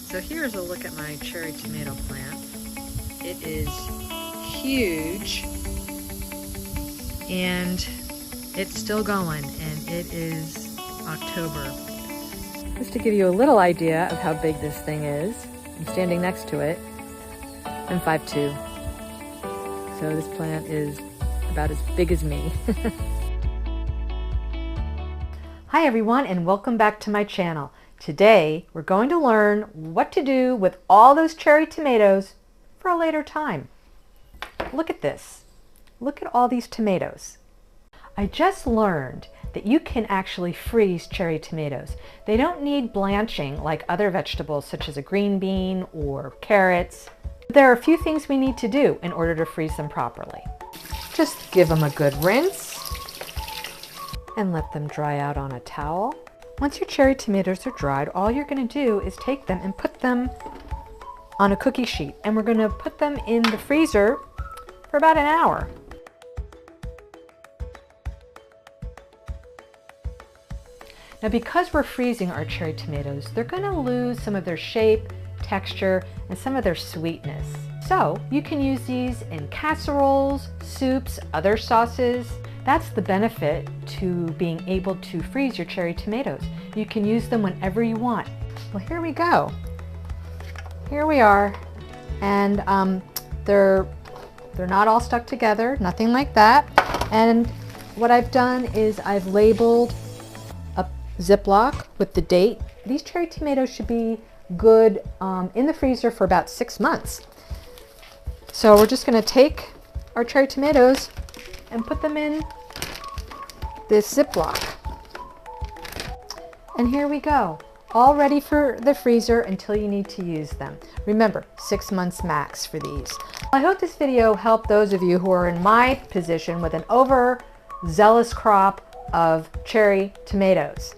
So here's a look at my cherry tomato plant. It is huge and it's still going, and it is October. Just to give you a little idea of how big this thing is, I'm standing next to it. I'm 5'2". So this plant is about as big as me. Hi everyone, and welcome back to my channel. Today we're going to learn what to do with all those cherry tomatoes for a later time. Look at this. Look at all these tomatoes. I just learned that you can actually freeze cherry tomatoes. They don't need blanching like other vegetables such as a green bean or carrots. There are a few things we need to do in order to freeze them properly. Just give them a good rinse and let them dry out on a towel. Once your cherry tomatoes are dried, all you're going to do is take them and put them on a cookie sheet, and we're going to put them in the freezer for about an hour. Now, because we're freezing our cherry tomatoes, they're going to lose some of their shape, texture, and some of their sweetness. So you can use these in casseroles, soups, other sauces. That's the benefit to being able to freeze your cherry tomatoes. You can use them whenever you want. Well, here we go. Here we are, and they're not all stuck together, nothing like that. And what I've done is I've labeled a Ziploc with the date. These cherry tomatoes should be good in the freezer for about 6 months. So we're just going to take our cherry tomatoes and put them in this Ziploc. And here we go, all ready for the freezer until you need to use them. Remember, 6 months max for these. I hope this video helped those of you who are in my position with an overzealous crop of cherry tomatoes.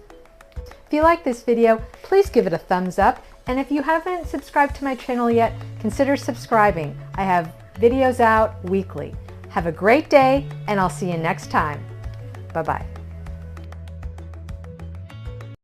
If you like this video, please give it a thumbs up. And if you haven't subscribed to my channel yet, consider subscribing. I have videos out weekly. Have a great day, and I'll see you next time. Bye-bye.